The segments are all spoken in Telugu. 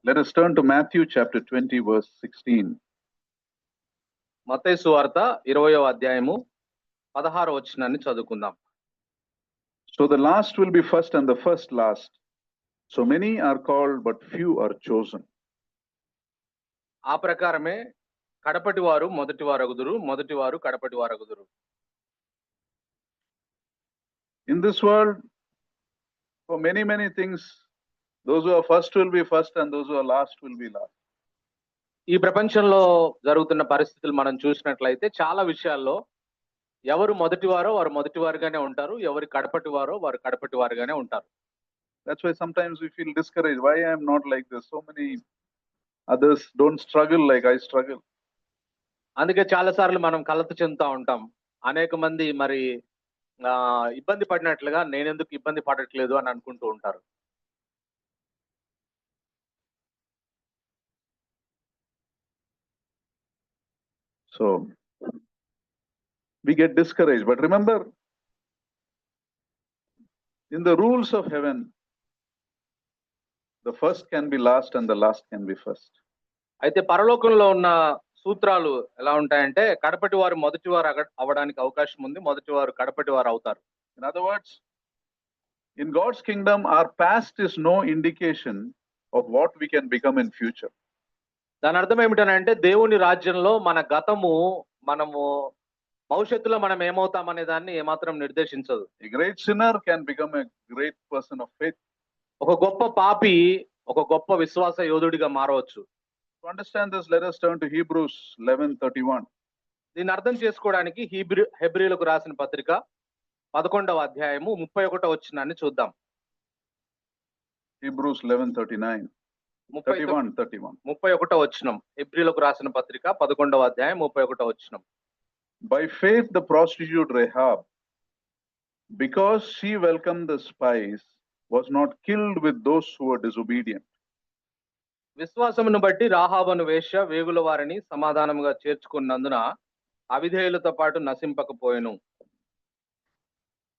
Let us turn to Matthew chapter 20 verse 16. మత్తయి సువార్త 20వ అధ్యాయము 16వ వచనాన్ని చదువుకుందాం. So the last will be first and the first last. So many are called but few are chosen. ఆ ప్రకారమే కడపటి వారు మొదటి వారగుదురు, మొదటి వారు కడపటి వారగుదురు. In this world, for many things, those who are first will be first and those who are last will be last. ఈ ప్రపంచంలో జరుగుతున్న పరిస్థితులు మనం చూసినట్లయితే చాలా విషయాల్లో ఎవరు మొదటి వారో వారు మొదటి వారుగానే ఉంటారు, ఎవరు కడపటి వారో వారు కడపటి వారుగానే ఉంటారు. That's why sometimes we feel discouraged. Why I am not like this? So many others don't struggle like I struggle. అందుకే చాలా సార్లు మనం కలత చెందుతూ ఉంటాం. అనేక మంది మరి ఇబ్బంది పడినట్లుగా నేనెందుకు ఇబ్బంది పడట్లేదు అని అనుకుంటూ ఉంటారు. So we get discouraged. But remember, in the rules of heaven, the first can be last and the last can be first. అయితే పరలోకంలో ఉన్న సూత్రాలు ఎలా ఉంటాయంటే కడపటి వారు మొదటి వారు అవడానికి అవకాశం ఉంది, మొదటి వారు కడపటి వారు అవుతారు. In other words, in God's kingdom, our past is no indication of what we can become in future. దాని అర్థం ఏమిటనంటే దేవుని రాజ్యంలో మన గతము మనము భవిష్యత్తులో మనం ఏమవుతామనే దాన్ని ఏమాత్రం నిర్దేశించదు. A great sinner can become a great person of faith. ఒక గొప్ప పాపి ఒక గొప్ప విశ్వాస యోధుడిగా మారవచ్చు. To understand this, let us turn to Hebrews 11:31. దీన్ని అర్థం చేసుకోవడానికి హెబ్రీలకు రాసిన పత్రిక 11వ అధ్యాయము 31వ వచనాన్ని చూద్దాం. Hebrews 11:39. 31వ వచనం. హెబ్రీలకు రాసిన పత్రిక 11వ అధ్యాయం 31వ వచనం. By faith the prostitute Rahab, because she welcomed the spies, was not killed with those who were disobedient. విశ్వాసమును బట్టి రాహాబను వేశ్య వేగుల వారిని సమాధానముగా చేర్చుకున్నందున అవిధేయులతో పాటు నశింపకపోయెను.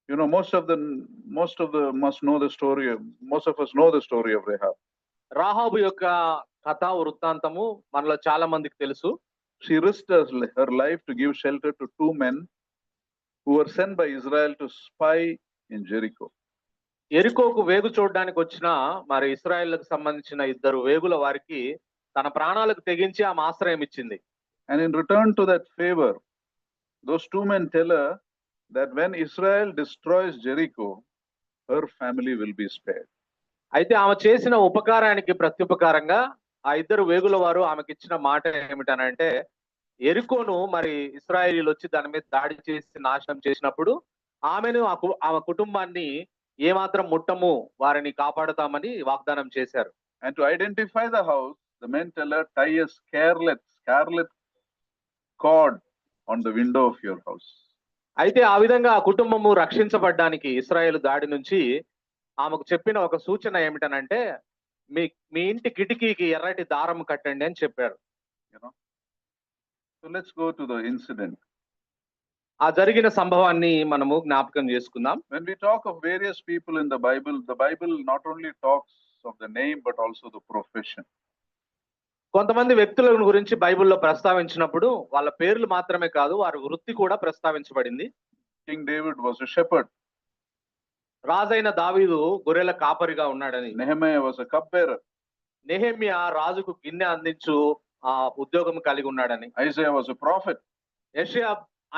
You know, most of us know the story of Rahab. Rahab యొక్క కథా వృత్తాంతము మనలో చాలా మందికి తెలుసు. She risked her life to give shelter to two men who were sent by Israel to spy in Jericho. ఎరికోకు వేగు చూడడానికి వచ్చిన మరి ఇశ్రాయేలుకు సంబంధించిన ఇద్దరు వేగుల వారికి తన ప్రాణాలకు తెగించి ఆమె ఆశ్రయం ఇచ్చింది. And in return to that favor, those two men tell her that when Israel destroys Jericho, her family will be spared. అయితే ఆమె చేసిన ఉపకారానికి ప్రత్యుపకారంగా ఆ ఇద్దరు వేగుల వారు ఆమెకి ఇచ్చిన మాట ఏమిటనంటే, ఎరికోను మరి ఇశ్రాయేలీలు వచ్చి దాని మీద దాడి చేసి నాశనం చేసినప్పుడు ఆమెను ఆమె కుటుంబాన్ని ఏమాత్రం ముట్టము, వారిని కాపాడుతామని వాగ్దానం చేశారు. And to identify the house, the men tell her, tie a scarlet cord on the window of your house. అయితే ఆ విధంగా ఆ కుటుంబము రక్షించబడ్డానికి ఇశ్రాయేలు దాడి నుంచి ఆమెకు చెప్పిన ఒక సూచన ఏమిటనంటే, మీ ఇంటి కిటికీకి ఎర్రటి దారం కట్టండి అని చెప్పారు. So let's go to the incident. ఆ జరిగిన సంభవాన్ని మనము జ్ఞాపకం చేసుకుందాం. When we talk of various people in the Bible not only talks of the name but also the profession. కొంతమంది వ్యక్తుల గురించి బైబిల్లో ప్రస్తావించినప్పుడు వాళ్ళ పేర్లు మాత్రమే కాదు, వారి వృత్తి కూడా ప్రస్తావించబడింది. King David was a shepherd. రాజైన దావీదు గొర్రెల కాపరిగా ఉన్నాడని. Nehemiah was a cupbearer. Nehemiah రాజుకు గిన్నె అందించు ఆ ఉద్యోగం కలిగి ఉన్నాడని. Isaiah was a prophet. యెషయా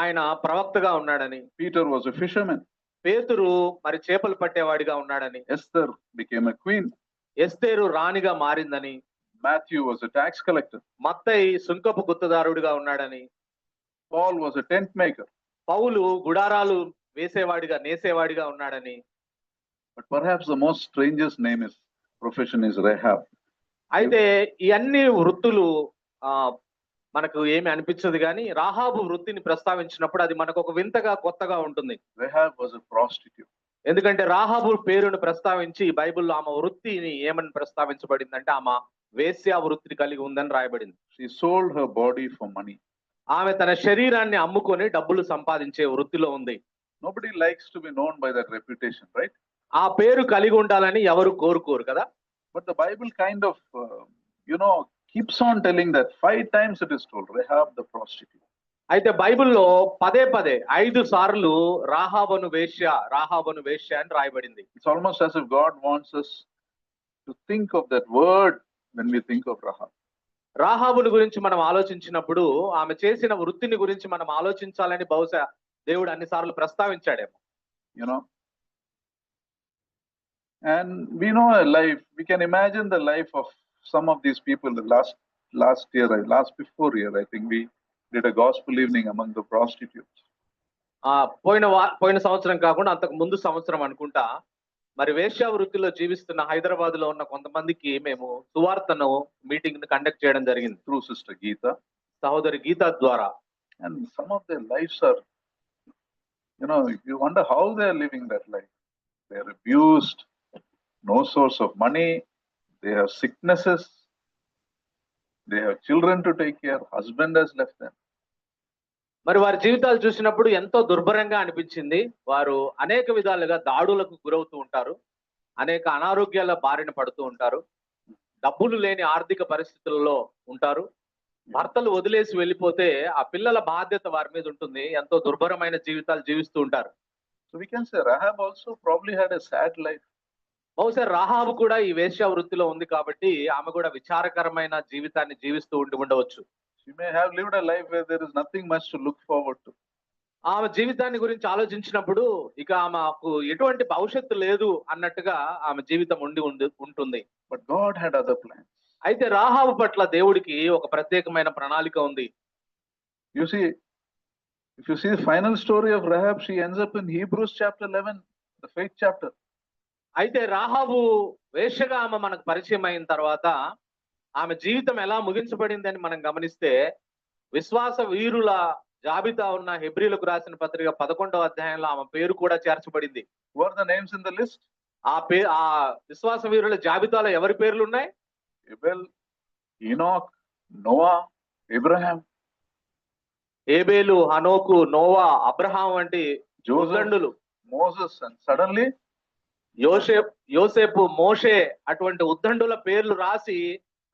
ఆయన ప్రవక్తగా ఉన్నాడని. Peter was a fisherman. పేతురు మరి చేపలు పట్టేవాడిగా ఉన్నాడని. Esther became a queen. ఎస్తేరు రాణిగా మారిందని. Matthew was a tax collector. మత్తయి సుంకపు గుత్తదారుడిగా ఉన్నాడని. Paul was a tent maker. పౌలు గుడారాలు నేసేవాడిగా ఉన్నాడని. But perhaps the most strangest profession is Rahab. అయితే ఈ అన్ని వృత్తులు మనకు ఏమి అనిపించదు కానీ రాహాబు వృత్తిని ప్రస్తావించినప్పుడు అది మనకు ఒక వింతగా కొత్తగా ఉంటుంది. Rahab was a prostitute. ఎందుకంటే రాహాబు పేరును ప్రస్తావించి బైబిల్లో ఆమె వృత్తిని ఏమని ప్రస్తావించబడిందంటే ఆమె వేశ్య వృత్తిని కలిగి ఉందని రాయబడింది. She sold her body for money. ఆమె తన శరీరాన్ని అమ్ముకొని డబ్బులు సంపాదించే వృత్తిలో ఉంది. Nobody likes to be known by that reputation, right? ఆ పేరు కలిగి ఉండాలని ఎవరు కోరుకోరు కదా. But the Bible kind of, keeps on telling that 5 times it is told, Rahab the prostitute. అయితే బైబిల్లో పదే పదే 5 సార్లు రాహాబను వేశ్య అని రాయబడింది. It's almost as if God wants us to think of that word when we think of Rahab. రాహాబుని గురించి మనం ఆలోచించినప్పుడు ఆమె చేసిన వృత్తిని గురించి మనం ఆలోచించాలని బహుశా దేవుడు అన్నిసార్లు ప్రస్తావించాడేమో. And we know a life, we can imagine the life of some of these people. The before year, I think we did a gospel evening among the prostitutes. పోయిన సంవత్సరం కాకుండా అంతకు ముందు సంవత్సరం అనుకుంటా మరి వేశ్యా వృత్తిలో జీవిస్తున్న హైదరాబాద్ లో ఉన్న కొంతమందికి మేము సువార్తను మీటింగ్ ని కండక్ట్ చేయడం జరిగింది. Through Sister Geeta, సహోదరి గీత ద్వారా. And some of their lives are, you wonder how they are living that life. They are abused, no source of money, they have sicknesses, they have children to take care, husband has left them. మరి వారి జీవితాలు చూసినప్పుడు ఎంతో దుర్భరంగా అనిపించింది. వారు అనేక విధాలుగా దాడులకు గురవుతూ ఉంటారు, అనేక అనారోగ్యాల బారిన పడుతూ ఉంటారు, డబ్బులు లేని ఆర్థిక పరిస్థితుల్లో ఉంటారు, భర్తలు వదిలేసి వెళ్ళిపోతే ఆ పిల్లల బాధ్యత వారి మీద ఉంటుంది. ఎంతో దుర్భరమైన జీవితాలు జీవిస్తూ ఉంటారు. So we can say Rahab also probably had a sad life. బహుశా రాహాబు కూడా ఈ వేశ్యా వృత్తిలో ఉంది కాబట్టి ఆమె కూడా విచారకరమైన జీవితాన్ని జీవిస్తూ ఉండవచ్చు. She may have lived a life where there is nothing much to look forward to. ఆమె జీవితాన్ని గురించి ఆలోచించినప్పుడు ఇక ఆమెకు ఎటువంటి భవిష్యత్తు లేదు అన్నట్టుగా ఆమె జీవితం ఉంటుంది. But God had other plans. అయితే రాహాబు పట్ల దేవుడికి ఒక ప్రత్యేకమైన ప్రణాళిక ఉంది. You see, if you see the final story of Rahab, she ends up in Hebrews chapter 11, the faith chapter. అయితే రాహాబు వేశ్యగా ఆమె మనకు పరిచయం అయిన తర్వాత ఆమె జీవితం ఎలా ముగించబడిందని మనం గమనిస్తే విశ్వాస వీరుల జాబితా ఉన్న హెబ్రీలకు రాసిన పత్రిక 11వ అధ్యాయంలో ఆమె పేరు కూడా చేర్చబడింది. What are the names in the list? ఆ విశ్వాస వీరుల జాబితాలో ఎవరి పేర్లు ఉన్నాయి? Abel, Enoch, Noah, Abraham. ఏబేలు, హనోకు, నోవా, అబ్రహాం వంటి జోజండులు, Moses, and suddenly యోసేపు, మోషే అటువంటి ఉద్దండుల పేర్లు రాసి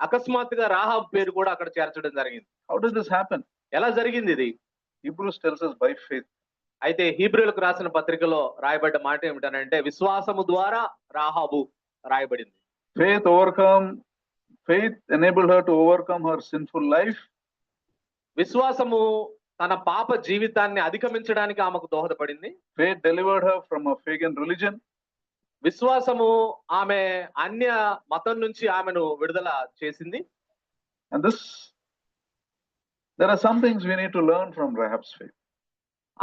అకస్మాత్తుగా రాహాబ్ పేరు కూడా అక్కడ చేర్చడం జరిగింది. How did this happen? ఎలా జరిగింది ఇది? Hebrews tells us by faith. అయితే హీబ్రీయులకు రాసిన పత్రికలో రాయబడ్డ మాట ఏమిటనంటే విశ్వాసము ద్వారా రాహాబు రాయబడింది. Faith enabled her to overcome her sinful life. విశ్వాసము తన పాప జీవితాన్ని అధిగమించడానికి ఆమెకు దోహదపడింది. Faith delivered her from a pagan religion. విశ్వాసము ఆమె అన్య మతం నుంచి ఆమెను విడుదల చేసింది. And there are some things we need to learn from Rahab's faith.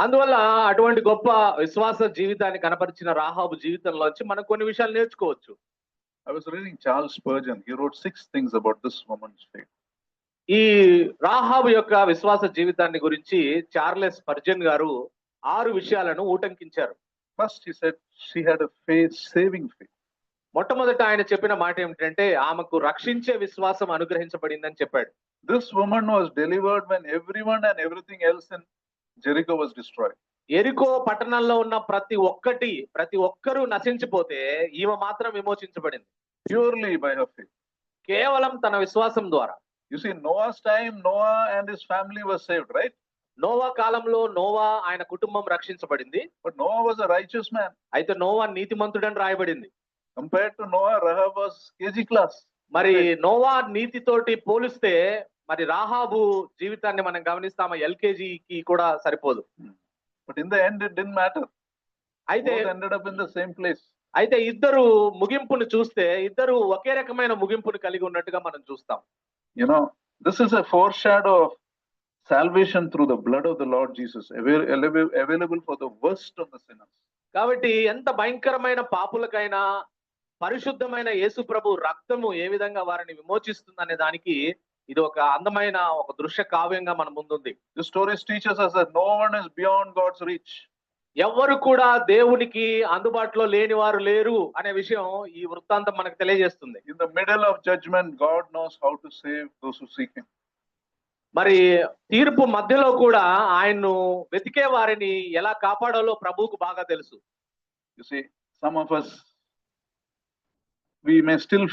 అందువల్ల అటువంటి గొప్ప విశ్వాస జీవితాన్ని కనపరిచిన రాహాబు జీవితంలోంచి మనం కొన్ని విషయాలు నేర్చుకోవచ్చు. I was reading Charles Spurgeon. He wrote 6 things about this woman's faith. ఈ రాహాబు యొక్క విశ్వాస జీవితాన్ని గురించి చార్లెస్ స్పర్జన్ గారు 6 విషయాలను ఊటంకించారు. First, he said she had a faith, saving faith. మొట్టమొదట ఆయన చెప్పిన మాట ఏమిటంటే ఆమెకు రక్షించే విశ్వాసం అనుగ్రహించబడిందని చెప్పాడు. This woman was delivered when everyone and everything else in Jericho was destroyed. ఎరికో పట్టణంలో ఉన్న ప్రతి ఒక్కరూ నశించిపోతే ఈమె మాత్రం విమోచించబడింది. Purely by her faith. కేవలం తన విశ్వాసం ద్వారా. You see, Noah's time, Noah and his family was saved, right? Noah కాలంలో నోవా ఆయన కుటుంబం రక్షించబడింది. But Noah was a righteous man. అయితే నోవా నీతిమంతుడని రాయబడింది. Compared to Noah, Rahab was KG class. మరి నోవా నీతితోటి పోలిస్తే మరి రాహాబు జీవితాన్ని మనం గమనిస్తామా ఎల్కేజీకి కూడా సరిపోదు. But in the end it didn't matter. అయితే both ended up in the same place. అయితే ఇద్దరు ముగింపును చూస్తే ఇద్దరు ఒకే రకమైన ముగింపును కలిగి ఉన్నట్టుగా మనం చూస్తాం. This is a foreshadow of salvation through the blood of the Lord Jesus, available for the worst of the sinners. కాబట్టి ఎంత భయంకరమైన పాపులకైనా పరిశుద్ధమైన యేసు ప్రభు రక్తము ఏ విధంగా వారిని విమోచిస్తుందనే దానికి ఇది ఒక అందమైన ఒక దృశ్య కావ్యంగా మన ముందుంది. The stories teaches us that no one is beyond God's reach. ఎవరు కూడా దేవునికి అందుబాటులో లేని వారు లేరు అనే విషయం ఈ వృత్తాంతం మనకు తెలియజేస్తుంది. In the middle of judgment, God knows how to save those who seek him. మరి తీర్పు మధ్యలో కూడా ఆయన్ను వెతికే వారిని ఎలా కాపాడాలో ప్రభువుకు బాగా తెలుసు. You see, some of us we may still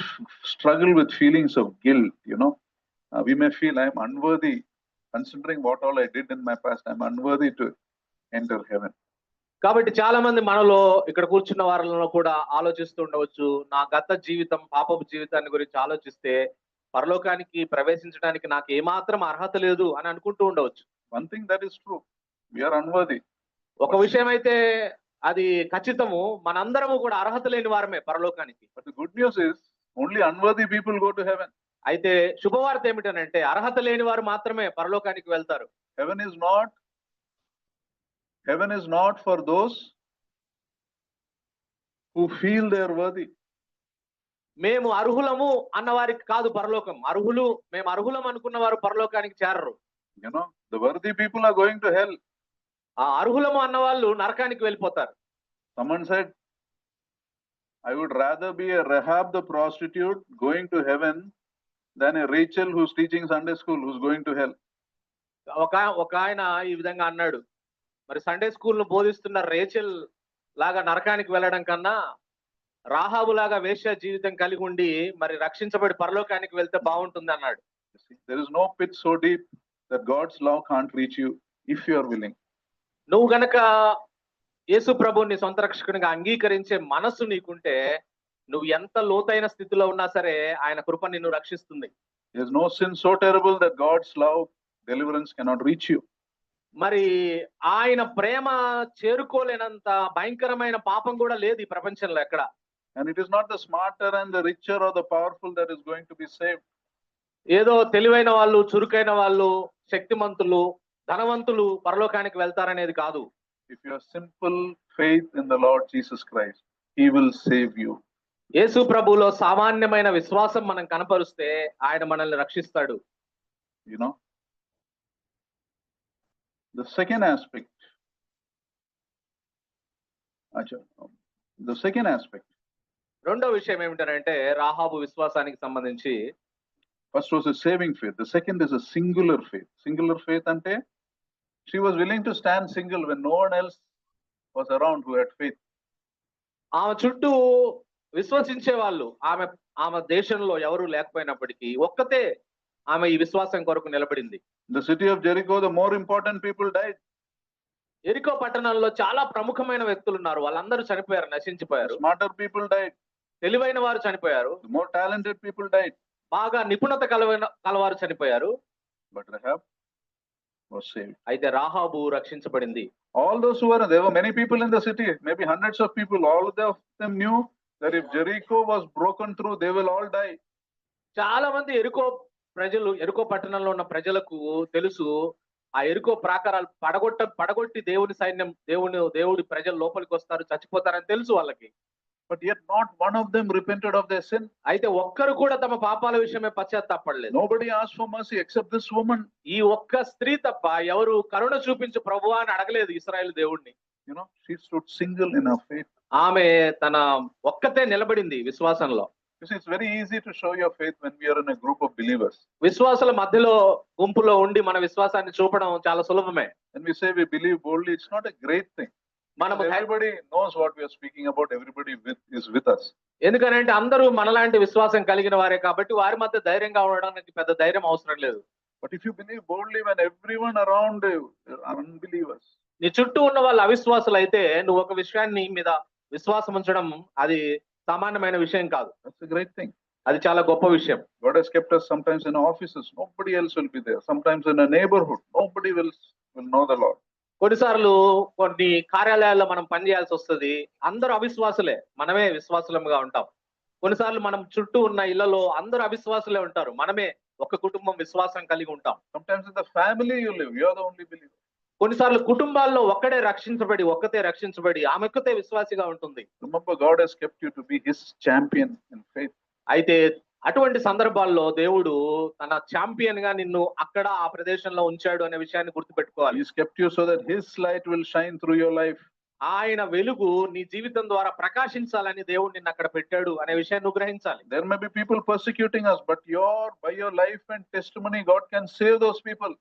struggle with feelings of guilt, you know. We may feel I'm unworthy, considering what all I did in my past, I'm unworthy to enter heaven. కాబట్టి చాలా మంది మనలో ఇక్కడ కూర్చున్న వారిలో కూడా ఆలోచిస్తూ ఉండవచ్చు, నా గత జీవితం, పాపపు జీవితాన్ని గురించి ఆలోచిస్తే పరలోకానికి ప్రవేశించడానికి నాకు ఏమాత్రం అర్హత లేదు అని అనుకుంటూ ఉండవచ్చు. One thing that is true, we are unworthy. ఒక విషయం అయితే అది ఖచ్చితము, మనందరము కూడా అర్హత లేని వారమే పరలోకానికి. But the good news is only unworthy people go to heaven. అయితే శుభవార్త ఏమిటనంటే అర్హత లేని వారు మాత్రమే పరలోకానికి వెళ్తారు. Heaven is not for those who feel they are worthy. మేము అర్హులము అన్న వారికి కాదు పరలోకం. మేము అర్హులం అనుకున్న వారు పరలోకానికి చేరరు. You know, the worthy people are going to hell. ఆ అర్హులము అన్న వాళ్ళు నరకానికి వెళ్ళిపోతారు. Someone said, I would rather be a Rahab the prostitute going to heaven than a Rachel who's teaching Sunday school who's going to hell. ఒక ఆయన ఈ విధంగా అన్నాడు, మరి సండే స్కూల్ ను బోధిస్తున్న రేచెల్ లాగా నరకానికి వెళ్ళడం కన్నా రాహాబు లాగా వేశ్య జీవితం కలిగి ఉండి మరి రక్షించబడి పరలోకానికి వెళ్తే బాగుంటుంది అన్నాడు. There is no pit so deep that God's love can't reach you if you are willing. నువ్వు గనక యేసు ప్రభువుని సొంత రక్షకునిగా అంగీకరించే మనస్సు నీకుంటే నువ్వు ఎంత లోతైన స్థితిలో ఉన్నా సరే ఆయన కృప నిన్ను రక్షిస్తుంది. There is no sin so terrible that God's love, deliverance cannot reach you. మరి ఆయన ప్రేమ చేరుకోలేనంత భయంకరమైన పాపం కూడా లేదు ఈ ప్రపంచంలో ఎక్కడ. And it is not the smarter and the richer or the powerful that is going to be saved. ఏదో తెలివైన వాళ్ళు, చురుకైన వాళ్ళు, శక్తిమంతులు, ధనవంతులు పరలోకానికి వెళ్తారనేది కాదు. If you have simple faith in the Lord Jesus Christ, He will save you. యేసు ప్రభువులో సామాన్యమైన విశ్వాసం మనం కనపరుస్తే ఆయన మనల్ని రక్షిస్తాడు. You know, the second aspect. రెండో విషయం ఏమిటంటే రాహాబు విశ్వాసానికి సంబంధించి, first was a saving faith. The second is a singular faith. Singular faith ante she was willing to stand single when no one else was around who had faith. ఆమె చుట్టూ విశ్వసించే వాళ్ళు ఆమె దేశంలో ఎవరు లేకపోయినప్పటికీ ఒక్కతే ఆమె ఈ విశ్వాసం కొరకు నిలబడింది. The city of Jericho, the more important people died. ఎరికో పట్టణంలో చాలా ప్రముఖమైన వ్యక్తులు ఉన్నారు, వాళ్ళందరూ చనిపోయారు, నశించిపోయారు. Smarter people died. తెలివైన వారు చనిపోయారు. The more talented people died. బాగా నిపుణత కలవారు చనిపోయారు. But Rahab was saved. అయితే Rahab రక్షించబడింది. All those who there were many people in the city, maybe hundreds of people. All of them knew that if Jericho was broken through, they will all die. చాలా మంది ఎరికో పట్టణంలో ఉన్న ప్రజలకు తెలుసు, ఆ ఎరికో ప్రాకారాలు పడగొట్టి దేవుడి ప్రజలు లోపలికి వస్తారు, చచ్చిపోతారని తెలుసు వాళ్ళకి. But yet not one of them repented of their sin. అయితే ఒక్కరు కూడా తమ పాపాల విషయమే పశ్చాత్తాపడలేదు. Nobody asked for mercy except this woman. ఈ ఒక్క స్త్రీ తప్ప ఎవరు కరుణ చూపించు ప్రభువా అని అడగలేదు ఇశ్రాయేలు దేవుణ్ణి. You know, she stood single in her faith. ఆమె తన ఒక్కతే నిలబడింది విశ్వాసంలో. You see, it's very easy to show your faith when we are in a group of believers. విశ్వాసుల మధ్యలో గుంపులో ఉండి మన విశ్వాసాన్ని చూపడం చాలా సులభమే. When we say we believe boldly, it's not a great thing. Everybody knows what we are speaking about. Everybody is with us. ఎందుకంటే అందరూ మనలాంటి విశ్వాసం కలిగిన వారే కాబట్టి వారి మధ్య ధైర్యంగా ఉండడానికి పెద్ద ధైర్యం అవసరం లేదు. But if you believe boldly when everyone around you are unbelievers, నీ చుట్టూ ఉన్న వాళ్ళు అవిశ్వాసులు అయితే నువ్వు ఒక విషయాన్ని మీద విశ్వాసం ఉంచడం అది సామాన్యమైన విషయం కాదు. That's a great thing. అది చాలా గొప్ప విషయం. God has kept us sometimes in offices, nobody else will be there. Sometimes in a neighborhood, nobody will know the Lord. కొన్నిసార్లు కొన్ని కార్యాలయాల్లో మనం పనిచేయాల్సి వస్తుంది, అందరూ అవిశ్వాసులే, మనమే విశ్వాసులముగా ఉంటాం. కొన్నిసార్లు మనం చుట్టూ ఉన్న ఇళ్లలో అందరూ అవిశ్వాసులే ఉంటారు, మనమే ఒక కుటుంబం విశ్వాసం కలిగి ఉంటాం. Sometimes in the family you live, you are the only believer. కొన్నిసార్లు కుటుంబాల్లో ఒక్కతే రక్షించబడి ఆమె విశ్వాసిగా ఉంటుంది. Remember, God has kept you to be His champion in faith. అయితే అటువంటి సందర్భాల్లో దేవుడు తన ఛాంపియన్ గా నిన్ను అక్కడ ఆ ప్రదేశంలో ఉంచాడు అనే విషయాన్ని గుర్తుపెట్టుకోవాలి. He's kept you so that His light will shine through your life. ఆయన వెలుగు నీ జీవితం ద్వారా ప్రకాశించాలని దేవుడు నిన్ను అక్కడ పెట్టాడు అనే విషయాన్ని నువ్వు గ్రహించాలి. There may be people persecuting us, but by your life and testimony, God can save those people.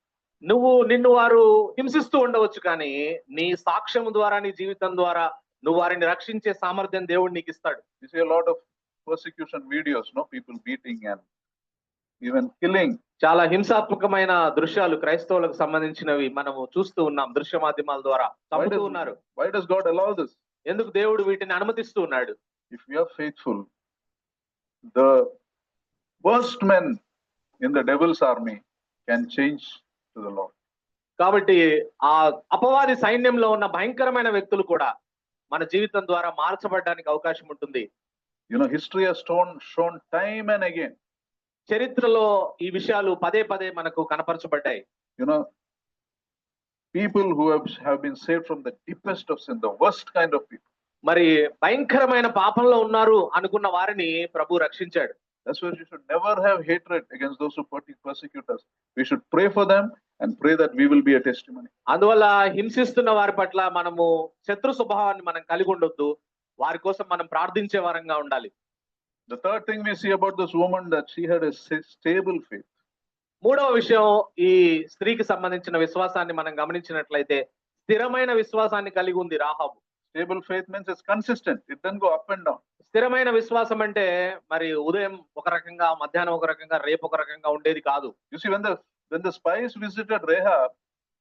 నిన్ను వారు హింసిస్తూ ఉండవచ్చు, కానీ నీ సాక్ష్యం ద్వారా, నీ జీవితం ద్వారా నువ్వు వారిని రక్షించే సామర్థ్యం దేవుడు నీకు ఇస్తాడు. You see a lot of persecution videos, no, people beating and even killing. చాలా హింసాత్మకమైన దృశ్యాలు క్రైస్తవులకు సంబంధించినవి మనము చూస్తూ ఉన్నాం దృశ్య మాధ్యమాల ద్వారా. చంపుతూ ఉన్నారు. Why does God allow this? ఎందుకు దేవుడు వీటిని అనుమతిస్తూ ఉన్నాడు? If we are faithful, the worst men in the devil's army can change to the Lord. కాబట్టి ఆ అపవాది సైన్యంలో ఉన్న భయంకరమైన వ్యక్తులు కూడా మన జీవితం ద్వారా మార్చబడడానికి అవకాశం ఉంటుంది. You know, history has shown time and again. చరిత్రలో ఈ విషయాలు పదే పదే మనకు కనపరచబడ్డాయి. You know, people who have been saved from the deepest of sin, the worst kind of people. మరి భయంకరమైన పాపంలో ఉన్నారు అనుకున్న వారిని ప్రభు రక్షించాడు. That's why we should never have hatred against those who persecute us. We should pray for them and pray that we will be a testimony. అందువల్ల హింసిస్తున్న వారి పట్ల మనము శత్రు స్వభావాన్ని మనం కలిగి ఉండొద్దు. వారి కోసం మనం ప్రార్థించే వారంగా ఉండాలి. The third thing we see about this woman, that she had a stable faith. మూడవ విషయం, ఈ స్త్రీకి సంబంధించిన విశ్వాసాన్ని మనం గమనించినట్లయితే స్థిరమైన విశ్వాసాన్ని కలిగి ఉంది Rahab. Stable faith means it's consistent. It doesn't go up and down. స్థిరమైన విశ్వాసం అంటే మరి ఉదయం ఒక రకంగా, మధ్యాహ్నం ఒక రకంగా, రేపు ఒక రకంగా ఉండేది కాదు. You see, when the spies visited Rahab,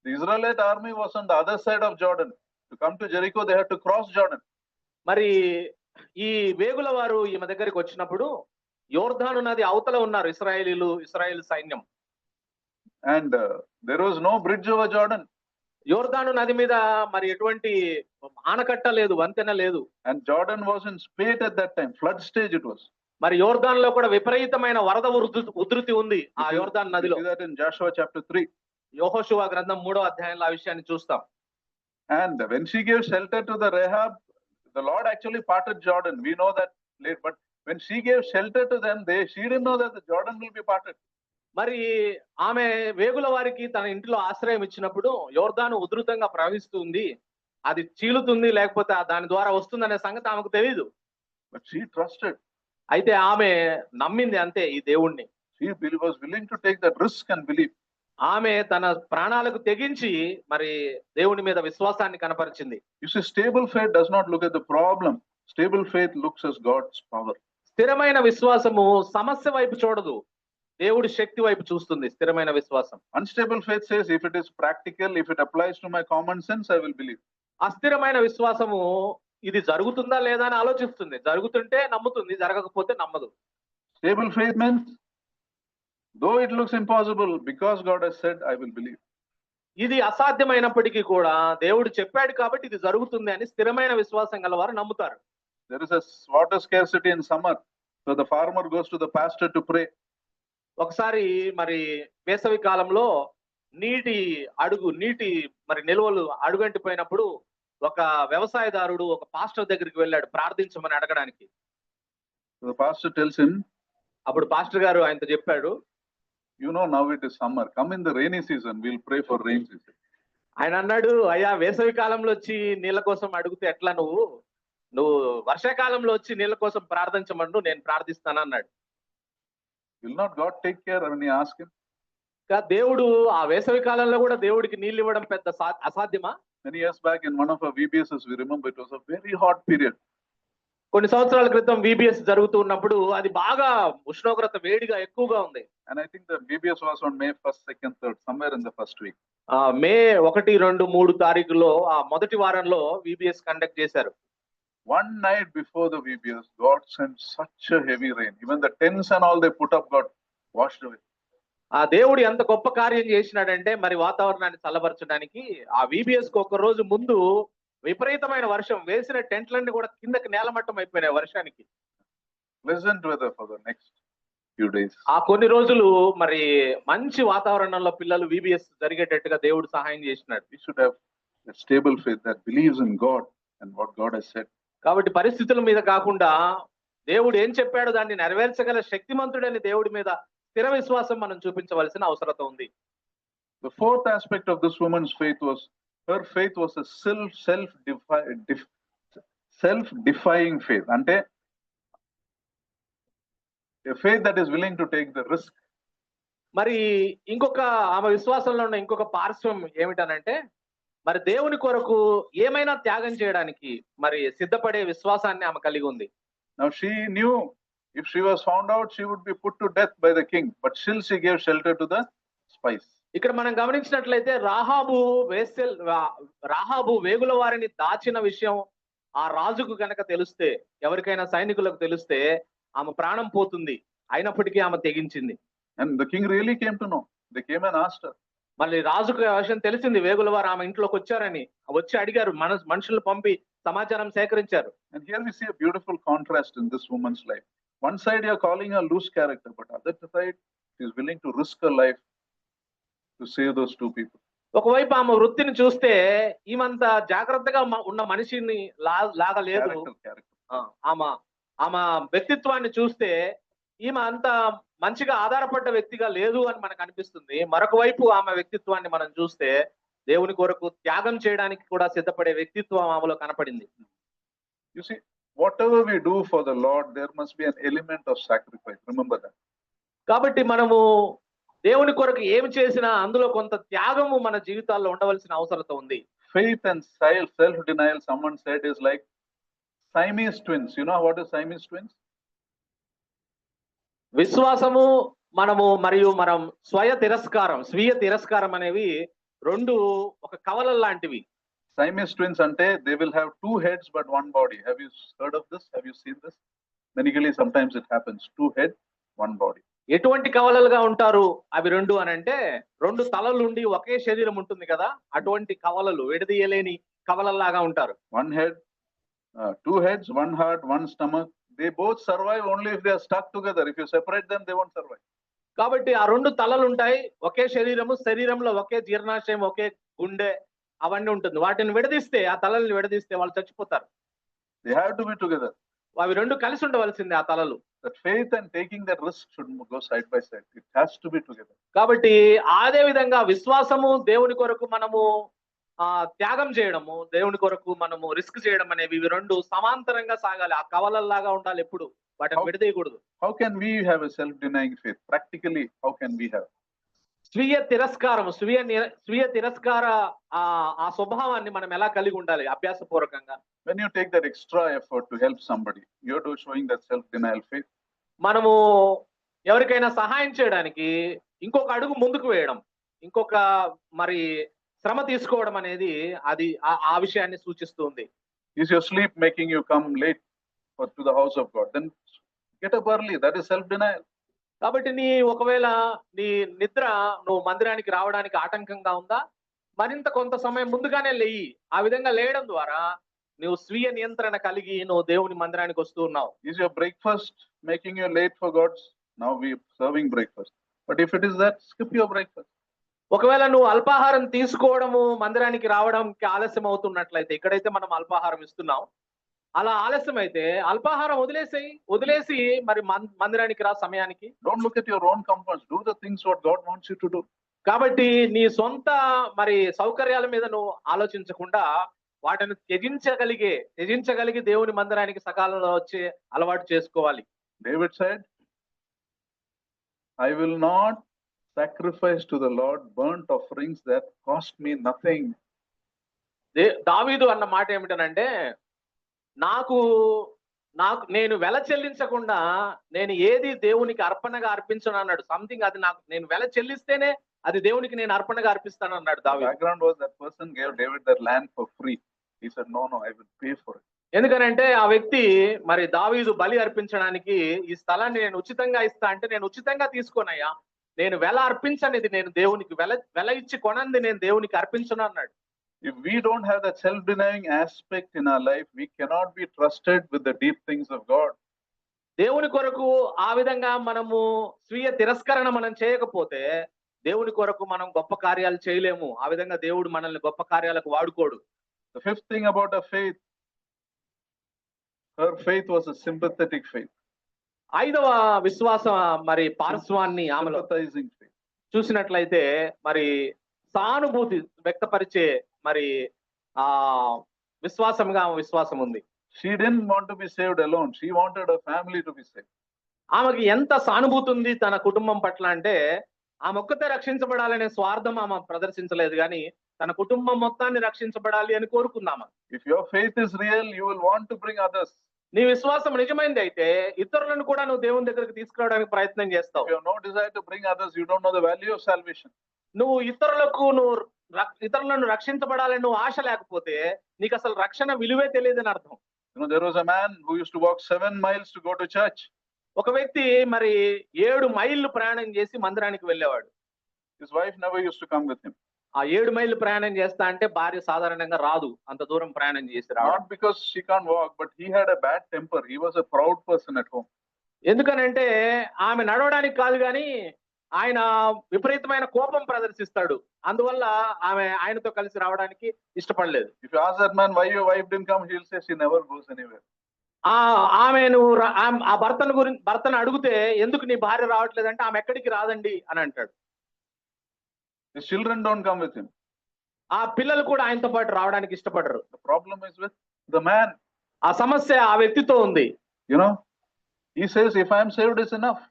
the Israelite army was on the other side of Jordan. To come to Jericho, they had to cross Jordan. మరి ఈ వేగుల వారు ఈమె దగ్గరికి వచ్చినప్పుడు యోర్దాను నది అవతల ఉన్నారు ఇశ్రాయేలు సైన్యం. And there was no bridge over Jordan. యోర్దాను నది మీద మరి ఎటువంటి ఆనకట్ట లేదు, వంతెన లేదు. And Jordan was in spate at that time, flood stage it was. మరి యోర్దాన్ లో కూడా విపరీతమైన వరద ఉధృతి ఉంది ఆ యోర్దాన్ నదిలో. See that in Joshua chapter 3. యెహోషువ గ్రంథం 3వ అధ్యాయంలో ఆ విషయాన్ని చూస్తాం. And when she gave shelter to the Rahab, the Lord actually parted Jordan. We know that late, but when she gave shelter to them, she didn't know that the Jordan will be parted. మరి ఆమె వేగుల వారికి తన ఇంటిలో ఆశ్రయం ఇచ్చినప్పుడు యోర్దాను ఉధృతంగా ప్రవహిస్తుంది, అది చీలుతుంది లేకపోతే దాని ద్వారా వస్తుందనే సంగతి ఆమెకు తెలియదు. But she trusted. అయితే ఆమె నమ్మింది అంతే ఈ దేవుణ్ణి. She was willing to take that risk and believe. ఆమె తన ప్రాణాలకు తెగించి మరి దేవుని మీద విశ్వాసాన్ని కనపరిచింది. You see, stable faith does not look at the problem. Stable faith looks at God's power. స్థిరమైన విశ్వాసము సమస్య వైపు చూడదు, దేవుడి శక్తి వైపు చూస్తుంది స్థిరమైన విశ్వాసం. Unstable faith says, if it is practical, if it applies to my common sense, I will believe. అస్థిరమైన విశ్వాసము ఇది జరుగుతుందా లేదా అని ఆలోచిస్తుంది. జరుగుతుంటే నమ్ముతుంది, జరగకపోతే నమ్మదు. Stable faith means, though it looks impossible, because God has said, I will believe. ఇది అసాధ్యమైనప్పటికీ కూడా దేవుడు చెప్పాడు కాబట్టి ఇది జరుగుతుంది అని స్థిరమైన విశ్వాసం గలవారు నమ్ముతారు. There is a water scarcity in summer, so the farmer goes to the pasture to pray. ఒకసారి మరి వేసవి కాలంలో నీటి మరి నిల్వలు అడుగంటిపోయినప్పుడు ఒక వ్యవసాయదారుడు ఒక పాస్టర్ దగ్గరికి వెళ్ళాడు ప్రార్థించమని అడగడానికి. The pastor tells him, అప్పుడు పాస్టర్ గారు ఆయనతో చెప్పాడు, you know, now it is summer, come in the rainy season, we'll pray for rain season. ఆయన అన్నాడు, అయ్యా వేసవి కాలంలో వచ్చి నీళ్ళ కోసం అడిగితే ఎట్లా, నువ్వు వర్షాకాలంలో వచ్చి నీళ్ళ కోసం ప్రార్థించమను, నేను ప్రార్థిస్తాను అన్నాడు. Will not God take care when he asked him? దేవుడు ఆ వేసవి కాలంలో కూడా దేవుడికి నీళ్ళు ఇవ్వడం పెద్ద అసాధ్యమా? Many years back in one of our VBSs, we remember it was a very hot period. కొన్ని సంవత్సరాల క్రితం VBS జరుగుతూ ఉన్నప్పుడు అది బాగా ఉష్ణోగ్రత వేడిగా ఎక్కువగా ఉంది. And I think the VBS was on May 1st, 2nd, 3rd, somewhere in the first week. మే 1, 2, 3 తారీఖులో ఆ మొదటి వారంలో VBS కండక్ట్ చేశారు. One night before the VBS, God sent such a heavy rain. Even the tents and all they put up got washed away. ఆ దేవుడు ఎంత గొప్ప కార్యం చేసినాడంటే మరి వాతావరణాన్ని చల్లబరచడానికి ఆ VBS కు ఒక రోజు ముందు విపరీతమైన వర్షం, వేసిన టెంట్లన్నీ కూడా కిందకి నేలమట్టం అయిపోయినాయి వర్షానికి. Pleasant weather for the next few days. ఆ కొన్ని రోజులు మరి మంచి వాతావరణంలో పిల్లలు VBS జరిగేటట్టుగా దేవుడు సహాయం చేసినాడు. We should have a stable faith that believes in God and what God has said. కాబట్టి పరిస్థితుల మీద కాకుండా దేవుడు ఏం చెప్పాడో దాన్ని నెరవేర్చగల శక్తిమంతుడని దేవుడి మీద స్థిర విశ్వాసం మనం చూపించవలసిన అవసరత ఉంది. The fourth aspect of this woman's faith was, her faith was a self-defying faith. Ante a faith that is willing to take the risk. మరి ఇంకొక ఆమె విశ్వాసంలో ఉన్న ఇంకొక పార్శ్వం ఏమిటనంటే మరి దేవుని కొరకు ఏమైనా త్యాగం చేయడానికి మరి సిద్ధపడే విశ్వాసాన్ని ఆమె కలిగి ఉంది. Now she knew If she was found out, she would be put to death by the king, but still she gave shelter to the spies. ఇక్కడ మనం గమనించినట్లయితే రాహాబు వేగుల వారిని దాచిన విషయం ఆ రాజుకు గనక తెలిస్తే, ఎవరికైనా సైనికులకు తెలిస్తే ఆమె ప్రాణం పోతుంది, అయినప్పటికీ ఆమె తెగించింది. And the king really came to know. They came and asked her. మళ్ళీ రాజుకు ఆ విషయం తెలిసింది, వేగుల వారు ఆమె ఇంట్లోకి వచ్చారని. వచ్చి అడిగారు, మనుషులు పంపి సమాచారం సేకరించారు. And here we see a beautiful contrast in this woman's life. One side you're calling her loose character, but other side she's willing to risk her life to save those two people. ఒకవైపు ఆమె వృత్తిని చూస్తే ఈమంత జాగ్రత్తగా ఉన్న మనిషిని లాగలేదు. ఆమె వ్యక్తిత్వాన్ని చూస్తే ఈమె అంత మంచిగా ఆధారపడ్డ వ్యక్తిగా లేదు అని మనకు అనిపిస్తుంది. మరొక వైపు ఆమె వ్యక్తిత్వాన్ని మనం చూస్తే దేవుని కొరకు త్యాగం చేయడానికి కూడా సిద్ధపడే వ్యక్తిత్వం ఆమెలో కనపడింది. You see, whatever we do for the Lord, there must be an element of sacrifice. Remember that. కాబట్టి మనము దేవుని కొరకు ఏమి చేసినా అందులో కొంత త్యాగము మన జీవితాల్లో ఉండవలసిన అవసరత ఉంది. Faith and self-denial, someone said, is like Siamese twins. You know what is Siamese twins? విశ్వాసము మరియు మనం స్వీయ తిరస్కారం అనేవి రెండు ఒక కవలల లాంటివి. Siamese twins ante they will have two heads but one body. Have you heard of this? Have you seen this? Medically sometimes it happens. Two head, one body. ఎటువంటి కవలలుగా ఉంటారు అవి రెండు అని అంటే, రెండు తలలుండి ఒకే శరీరం ఉంటుంది కదా, అటువంటి కవలలు, విడదీయలేని కవలల్లాగా ఉంటారు. One head, two heads, one heart, one stomach. They both survive only if they are stuck together. If you separate them, they won't survive. కాబట్టి ఆ రెండు తలలు ఉంటాయి, ఒకే శరీరంలో ఒకే జీర్ణాశయం, ఒకే గుండె అవన్నీ ఉంటుంది. వాటిని విడదీస్తే, ఆ తలల్ని విడదీస్తే వాళ్ళు చచ్చిపోతారు. They have to be together. అవి రెండు కలిసి ఉండవలసిందే ఆ తలలు. That faith and taking that risk should go side by side. It has to be together. కాబట్టి అదే విధంగా విశ్వాసము, దేవుని కొరకు మనము త్యాగం చేయడము, దేవుని కొరకు మనము రిస్క్ చేయడం అనేవి ఇవి రెండు సమాంతరంగా సాగాలి. ఆ కవలల్లాగా ఉండాలి, ఎప్పుడు వాటిని విడదీయకూడదు. How can we have a self-denying faith? Practically, how can we have? స్వీయ తిరస్కార ఆ స్వభావాన్ని మనం ఎలా కలిగి ఉండాలి అభ్యాసపూర్వకంగా? When you take that extra effort to help somebody, you're showing that self-denial faith. మనము ఎవరికైనా సహాయం చేయడానికి ఇంకొక అడుగు ముందుకు వేయడం, ఇంకొక శ్రమ తీసుకోవడం అనేది అది ఆ విషయాన్ని సూచిస్తుంది. Is your sleep making you come late to the house of God? Then get up early. That is self-denial. కాబట్టి ఒకవేళ నీ నిద్ర నువ్వు మందిరానికి రావడానికి ఆటంకంగా ఉందా, మరింత కొంత సమయం ముందుగానే లేయి. ఆ విధంగా లేయడం ద్వారా నువ్వు స్వీయ నియంత్రణ కలిగి నువ్వు దేవుని మందిరానికి వస్తూ ఉన్నావు. Is your breakfast making you late for God? Now we are serving breakfast. But if it is that, skip your breakfast. ఒకవేళ నువ్వు అల్పాహారం తీసుకోవడము మందిరానికి రావడానికి ఆలస్యం అవుతున్నట్లయితే, ఇక్కడైతే మనం అల్పాహారం ఇస్తున్నాం, అలా ఆలస్యం అయితే అల్పాహారం వదిలేసి మందిరానికి రా సమయానికి. Don't look at your own comforts. Do the things what God wants you to do. కాబట్టి నీ సొంత సౌకర్యాల మీద నువ్వు ఆలోచించకుండా వాటిని త్యజించగలిగి దేవుని మందిరానికి సకాలంలో వచ్చే అలవాటు చేసుకోవాలి. David said, I will not sacrifice to the Lord burnt offerings that cost me nothing. దావీదు అన్న మాట ఏమిటనంటే, నేను వెల చెల్లించకుండా నేను ఏది దేవునికి అర్పణగా అర్పించను అన్నాడు. సంథింగ్ అది నేను వెల చెల్లిస్తేనే అది దేవునికి నేను అర్పణగా అర్పిస్తాను అన్నాడు దావీదు. Background was that person gave David that land for free. He said, no, I will pay for it. ఎందుకనంటే ఆ వ్యక్తి దావీదు బలి అర్పించడానికి ఈ స్థలాన్ని నేను ఉచితంగా ఇస్తా అంటే, నేను ఉచితంగా తీసుకోనయ్యా, నేను వెల అర్పించనిది, నేను దేవునికి వెల ఇచ్చి కొనంది నేను దేవునికి అర్పించను అన్నాడు. If we don't have that self-denying aspect in our life, we cannot be trusted with the deep things of God. దేవుని కొరకు ఆ విధంగా మనము స్వీయ తిరస్కరణ మనం చేయకపోతే దేవుని కొరకు మనం గొప్ప కార్యాలు చేయలేము. ఆ విధంగా దేవుడు మనల్ని గొప్ప కార్యాలకు వాడుకోడు. The fifth thing about her faith was a sympathetic faith. ఐదవ విశ్వాసం పార్శ్వాన్ని ఆమెలో చూసినట్లయితే సానుభూతి వ్యక్తపరిచే విశ్వాసం ఉంది. She didn't want to be saved alone. She wanted her family to be saved. ఆమెకి ఎంత సానుభూతి ఉంది తన కుటుంబం పట్ల అంటే, ఆమె ఒక్కతే రక్షించబడాలనే స్వార్థం ఆమె ప్రదర్శించలేదు, కానీ తన కుటుంబం మొత్తాన్ని రక్షించబడాలి అని కోరుకుందామా. If your faith is real, you will want to bring others నీ విశ్వాసం నిజమైంది అయితే ఇతరులను కూడా నువ్వు దేవుని దగ్గరికి తీసుకురావడానికి ప్రయత్నం If చేస్తావు. you have no desire to bring others, you don't know the value of salvation. నువ్వు ఇతరులను రక్షించబడాలని నువ్వు ఆశ లేకపోతే నీకు అసలు రక్షణ విలువే తెలియదని అర్థం. You know, there was a man who used to walk 7 miles to go to church. ఒక వ్యక్తి మరి 7 మైళ్ళు ప్రయాణం చేసి మందిరానికి వెళ్ళేవాడు. His wife never used to come with him. ఆ 7 మైళ్ళు ప్రయాణం చేస్తా అంటే భార్య సాధారణంగా రాదు అంత దూరం ప్రయాణం చేసి రావడం. Not because she can't walk, but he had a bad temper. He was a proud person at home. ఎందుకనంటే ఆమె నడవడానికి కాదు కానీ ఆయన విపరీతమైన కోపం ప్రదర్శిస్తాడు. అందువల్ల ఆమె ఆయనతో కలిసి రావడానికి ఇష్టపడలేదు. If you ask that man why your wife didn't come, he'll say she never goes anywhere. ఆమెను ఆ భర్తను అడిగితే ఎందుకు నీ భార్య రావట్లేదంటే ఆమె ఎక్కడికి రాదండి అని అంటాడు. His children don't come with him. ఆ పిల్లలు కూడా ఆయనతో పాటు రావడానికి ఇష్టపడరు. The problem is with the man. ఆ సమస్య ఆ వ్యక్తితో ఉంది. You know, he says, if I am saved, is enough.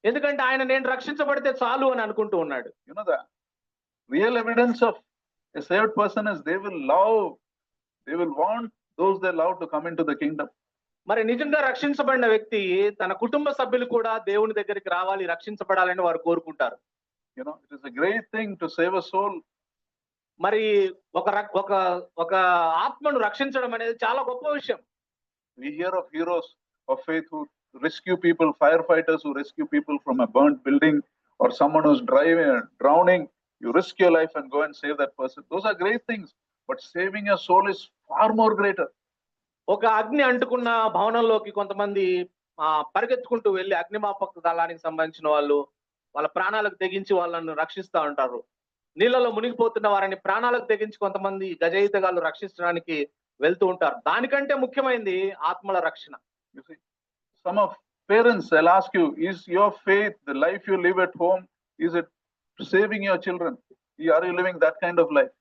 ఎందుకంటే ఆయన నేను రక్షించబడితే చాలు అని అనుకుంటూ ఉన్నాడు. You know, the real evidence of a saved person is they will want those they love to come into the kingdom. మరి నిజంగా రక్షించబడిన వ్యక్తి తన కుటుంబ సభ్యులు కూడా దేవుని దగ్గరికి రావాలి, రక్షించబడాలని వారు కోరుకుంటారు. You know, it is a great thing to save a soul. మరి ఒక ఆత్మను రక్షించడం అనేది చాలా గొప్ప విషయం. We hear of heroes of faith who rescue people, firefighters who rescue people from a burnt building, or someone who's drowning. You risk your life and go and save that person. Those are great things, but saving your soul is far more greater. ఒక అగ్ని అంటుకున్న భవనంలోకి కొంతమంది పరిగెత్తుకుంటూ వెళ్ళి అగ్నిమాపక దళానికి సంబంధించిన వాళ్ళు వాళ్ళ ప్రాణాలకు తెగించి వాళ్ళను రక్షిస్తూ ఉంటారు. నీళ్ళలో మునిగిపోతున్న వారిని ప్రాణాలకు తెగించి కొంతమంది గజయితగాళ్ళు రక్షించడానికి వెళ్తూ ఉంటారు. దానికంటే ముఖ్యమైనది ఆత్మల రక్షణ. You see, some of parents, I'll ask you, is your faith, the life you live at home, is it saving your children? Are you living that kind of life?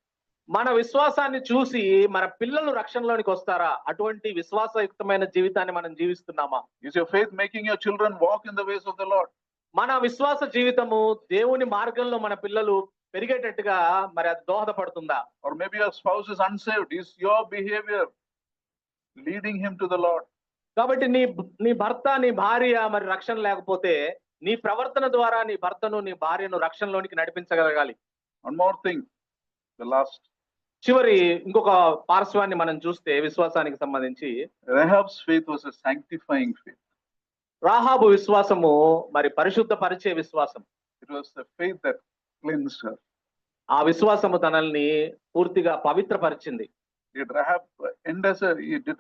మన విశ్వాసాన్ని చూసి మన పిల్లలు రక్షణలోనికి వస్తారా? అటువంటి విశ్వాసయుక్తమైన జీవితాన్ని మనం జీవిస్తున్నామా? Is your faith making your children walk in the ways of the Lord? మన విశ్వాస జీవితము దేవుని మార్గంలో మన పిల్లలు పెరిగేటట్టుగా మరి అది దోహదపడుతుందా? Or maybe your spouse is unsaved. Is your behavior leading him to the Lord? కాబట్టి నీ భర్త నీ భార్య మరి రక్షణ లేకపోతే నీ ప్రవర్తన ద్వారా నీ భర్తను నీ భార్యను రక్షణలోనికి నడిపించగలగాలి. One more thing, the last. చివరి ఇంకొక పార్శ్వాన్ని మనం చూస్తే విశ్వాసానికి సంబంధించి Rahab's faith was a sanctifying faith. Rahab విశ్వాసము మరి పరిశుద్ధ పరిచే విశ్వాసం. It was the faith that cleansed her. ఆ విశ్వాసము తనల్ని పూర్తిగా పవిత్రపరిచింది. Did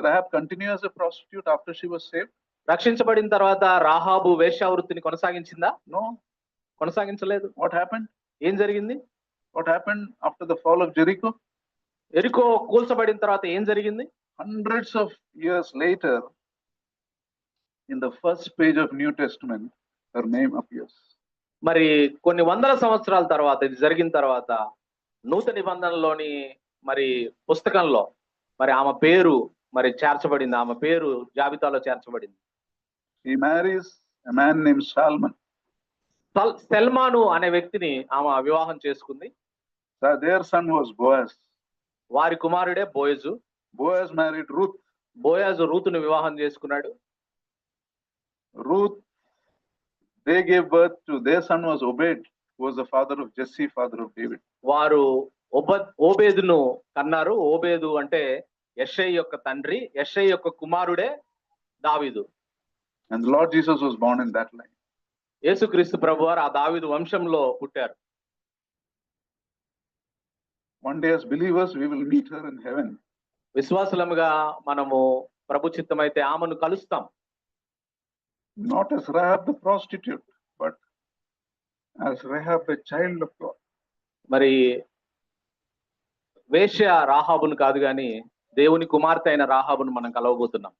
Rahab continue as a prostitute after she was saved? రక్షించబడిన తర్వాత రాహాబు వేశ్యావృత్తిని కొనసాగించిందా? No. కొనసాగించలేదు. What happened? ఏం జరిగింది? What happened after the fall of Jericho? ఎరికో కూల్చబడిన తర్వాత ఏం జరిగింది? Hundreds of years later, in the first page of New Testament, her name appears. మరి కొన్ని వందల సంవత్సరాల తర్వాత ఇది జరిగిన తర్వాత నూతన నిబంధనలోని మరి పుస్తకంలో మరి ఆమె పేరు మరి చేర్చబడింది. ఆమె పేరు జాబితాలో చేర్చబడింది. He marries a man named Salmon. సెల్మాను అనే వ్యక్తిని ఆమె వివాహం చేసుకుంది. Their son was Boaz. వారి కుమారుడే Boaz. Boaz married Ruth. Boaz రూతును వివాహం చేసుకున్నాడు. Ruth, they gave birth to, their son was Obed, who was the father of Jesse, father of David. వారు ఓబేదును కన్నారు. ఓబేదు అంటే యెషై యొక్క తండ్రి, యెషై యొక్క కుమారుడే దావీదు. And the Lord Jesus was born in that line. యేసుక్రీస్తు ప్రభువారు ఆ దావీదు వంశంలో పుట్టారు. One day as believers we will meet her in heaven. విశ్వాసులముగా మనము ప్రభు చిత్తమైతే ఆమెను కలుస్తాం. Not as Rahab the prostitute, but as Rahab the child of God. మరి వేశ్య రాహాబును కాదు గాని దేవుని కుమార్తె అయిన రాహాబును మనం కలవబోతున్నాం.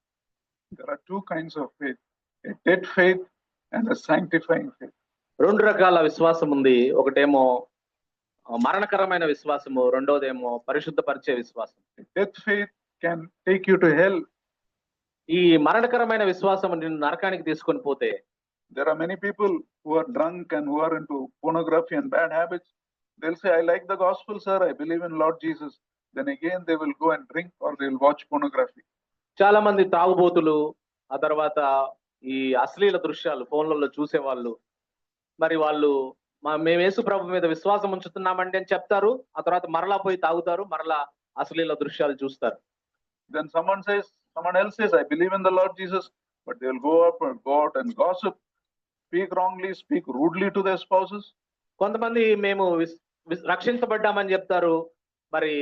There are two kinds of faith, a dead faith and a sanctifying faith. రెండు రకాల విశ్వాసం ఉంది. ఒకటేమో మరణకరమైన విశ్వాసము, రెండోదేమో పరిశుద్ధపరిచే విశ్వాసం. Death faith can take you to hell. ఈ మరణకరమైన విశ్వాసం నిన్ను నరకానికి తీసుకొని పోతే there are many people who are drunk and who are into pornography and bad habits. They'll say, I like the gospel, sir, I believe in Lord Jesus. Then again they will go and drink or they will watch pornography. చాలా మంది తాగుబోతులు ఆ తర్వాత ఈ అశ్లీల దృశ్యాలు ఫోన్లలో చూసేవాళ్ళు, మరి వాళ్ళు మేము యేసు ప్రభు మీద విశ్వాసం ఉంచుతున్నామండి అని చెప్తారు. ఆ తర్వాత మరలా పోయి తాగుతారు, మరలా అశ్లీల దృశ్యాలు చూస్తారు. Then someone else says, I believe in the Lord Jesus, but they will go out and gossip, speak wrongly, speak rudely to their spouses. కొంతమంది మేము రక్షించబడ్డామని చెప్తారు, మరి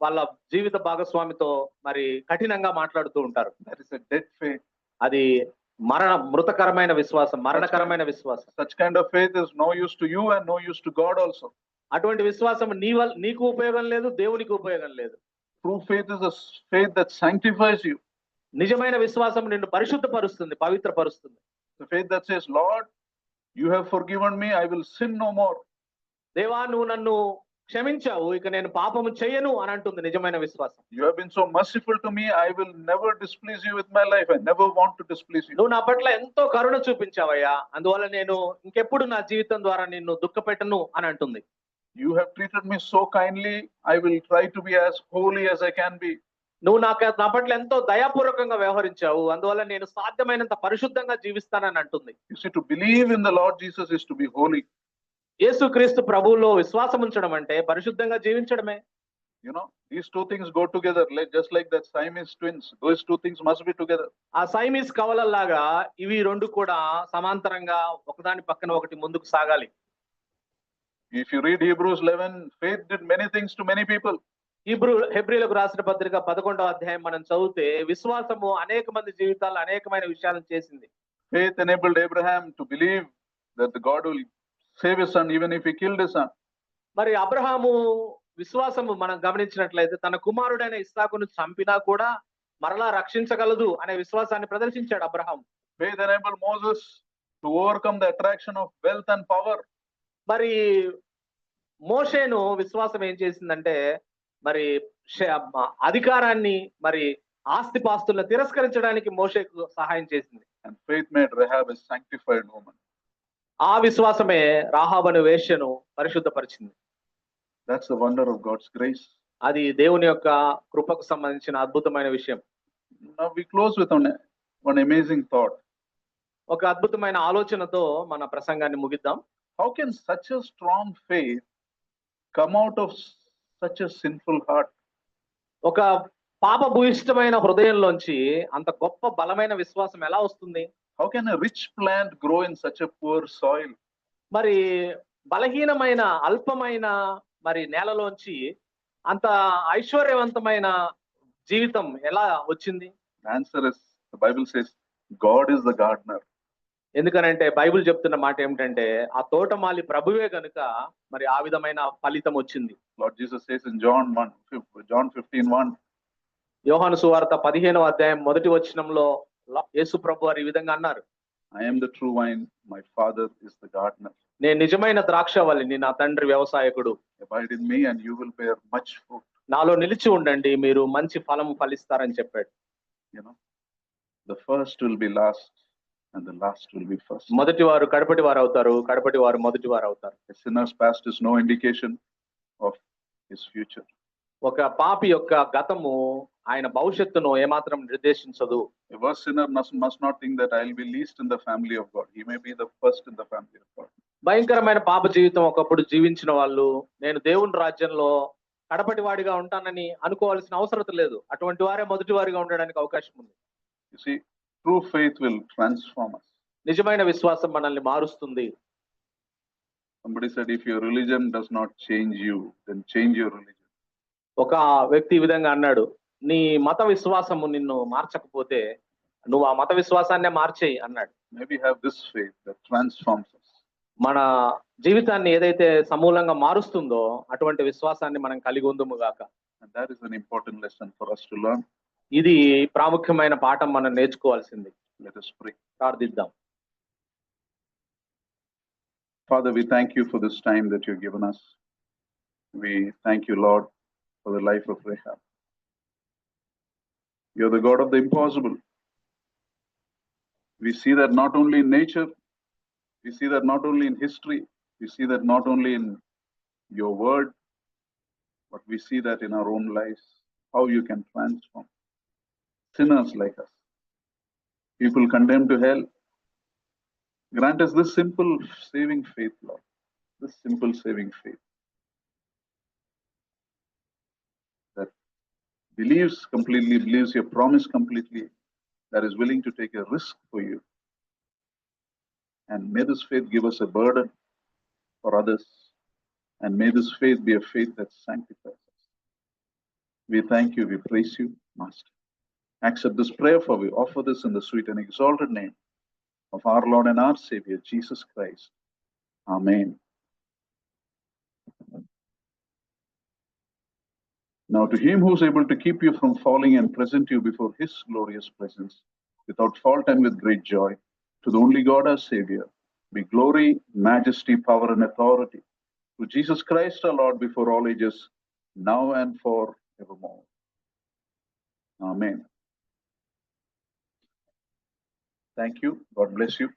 వాళ్ళ జీవిత భాగస్వామితో మరి కఠినంగా మాట్లాడుతూ ఉంటారు. That is a dead faith. అది మృతకరమైన విశ్వాసం, మరణకరమైన విశ్వాసం. Such kind of faith is no use to you and no use to God also. అటువంటి విశ్వాసం నీకు ఉపయోగం లేదు, దేవునికి ఉపయోగం లేదు. True faith is a faith that sanctifies you. నిజమైన విశ్వాసం నిన్ను పరిశుద్ధపరుస్తుంది, పవిత్రపరుస్తుంది. The faith that says, Lord, you have forgiven me, I will sin no more. దేవా నువ్వు నన్ను క్షమించావు, ఇక నేను పాపము చేయను అని అంటుంది నిజమైన విశ్వాసం. You have been so merciful to me, I will never displease you with my life. I never want to displease you. నువ్వు నా పట్ల ఎంతో కరుణ చూపించావయ్యా, అందువల్ల నేను ఇంకెప్పుడు నా జీవితం ద్వారా నిన్ను దుఃఖపెట్టను అని అంటుంది. You have treated me so kindly, I will try to be as holy as I can be. నువ్వు నా పట్ల ఎంతో దయాపూర్వకంగా వ్యవహరించావు, అందువల్ల నేను సాధ్యమైనంత పరిశుద్ధంగా జీవిస్తానని అంటుంది. You see, to believe in the Lord Jesus is to be holy. యేసుక్రీస్తు ప్రభువులో విశ్వాసం ఉంచడం అంటే పరిశుద్ధంగా జీవించడమే. You know, these two things go together, just like that Siamese twins. Those two things must be together. ఆ సైమీస్ కవలల్లాగా ఇవి రెండు కూడా సమాంతరంగా ఒకదాని పక్కన ఒకటి ముందుకు సాగాలి. If you read Hebrews 11, faith did many things to many people. హెబ్రీలకు రాసిన పత్రిక 11వ అధ్యాయం మనం చదివితే విశ్వాసము అనేక మంది జీవితాల్లో అనేకమైన విషయాలను చేసింది. Faith enabled Abraham to believe that the God will save his son even if he killed his son. మరి అబ్రహాము విశ్వాసము మనం గమనించినట్లయితే తన కుమారుడైన ఇస్సాకును చంపినా కూడా మరలా రక్షించగలదు అనే విశ్వాసాన్ని ప్రదర్శించాడు Abraham. Faith enabled Moses to overcome the attraction of wealth and power. మరి మోషేను విశ్వాసం ఏం చేసిందంటే మరి అధికారాన్ని మరి ఆస్తిపాస్తులను తిరస్కరించడానికి మోషేకు సహాయం చేసింది. And faith made Rahab a sanctified woman. ఆ విశ్వాసమే రాహాబను వేశ్యను పరిశుద్ధపరిచింది. That's the wonder of God's grace. అది దేవుని యొక్క కృపకు సంబంధించిన అద్భుతమైన విషయం. Now we close with one amazing thought. ఒక అద్భుతమైన ఆలోచనతో మన ప్రసంగాన్ని ముగిద్దాం. How can such a strong faith come out of such a sinful heart? ఒక పాపభూయిష్టమైన హృదయంలోంచి అంత గొప్ప బలమైన విశ్వాసం ఎలా వస్తుంది? How can a rich plant grow in such a poor soil? మరి బలహీనమైన అల్పమైన మరి నేలలోంచి అంత ఐశ్వర్యవంతమైన జీవితం ఎలా వచ్చింది? The answer is, the Bible says, God is the gardener. ఎందుకనంటే బైబిల్ చెప్తున్న మాట ఏమిటంటే ఆ తోటమాలి ప్రభువే గనుక మరి ఆ విధమైన ఫలితం వచ్చింది. Lord Jesus says in John 15:1, యోహాను సువార్త 15వ అధ్యాయం మొదటి వచనంలో యేసు ప్రభు వారు ఈ విధంగా అన్నారు, I am the true vine, my father is the gardener. నేను నిజమైన ద్రాక్షవల్లిని, నా తండ్రి వ్యవసాయకుడు. Abide in me and you will bear much fruit. నాలో నిలిచి ఉండండి, మీరు మంచి ఫలము ఫలిస్తారని చెప్పాడు. You know, the first will be last and the last will be first. మొదటి వారు కడపటి వారు అవుతారు, కడపటి వారు మొదటి వారు అవుతారు. A sinner's past is no indication of his future. ఒక పాపి యొక్క గతము ఆయన భవిష్యత్తును ఏమాత్రం నిర్దేశించదు. A worse sinner must not think that I will be least in the family of God. He may be the first in the family of God. భయంకరమైన పాప జీవితం ఒకప్పుడు జీవించిన వాళ్ళు నేను దేవుని రాజ్యంలో కడపటి వాడిగా ఉంటానని అనుకోవాల్సిన అవసరం లేదు. అటువంటి వారే మొదటి వారిగా ఉండడానికి అవకాశం ఉంది. You see, true faith will transform us. నిజమైన విశ్వాసం మనల్ని మారుస్తుంది. Somebody said, if your religion does not change you, then change your religion. ఒక వ్యక్తి ఈ విధంగా అన్నాడు, నీ మత విశ్వాసము నిన్ను మార్చకపోతే నువ్వు ఆ మత విశ్వాసాన్నే మార్చేయి అన్నాడు. Maybe have this faith that transforms us. మన జీవితాన్ని ఏదైతే సమూలంగా మారుస్తుందో అటువంటి విశ్వాసాన్ని మనం కలిగి ఉందుము గాక. And that is an important lesson for us to learn. ఇది ప్రాముఖ్యమైన పాఠం మనం నేర్చుకోవాల్సింది. Let us pray. ప్రార్థిద్దాం. Father, we thank you for this time that you've given us. We thank you, Lord, for the life of Rahab. You're the God of the impossible. We see that not only in nature, we see that not only in history, we see that not only in your word, but we see that in our own lives, how you can transform sinners like us people condemned to hell. Grant us this simple saving faith, Lord. This simple saving faith that believes completely, believes your promise completely, that is willing to take a risk for you. And may this faith give us a burden for others. And may this faith be a faith that sanctifies us. We thank you, we praise you, Master. Accept this prayer, for we offer this in the sweet and exalted name of our Lord and our Savior, Jesus Christ. Amen. Now to him who is able to keep you from falling and present you before his glorious presence, without fault and with great joy, to the only God our Savior, be glory, majesty, power, and authority, through Jesus Christ our Lord, before all ages, now and forevermore. Amen. Thank you. God bless you.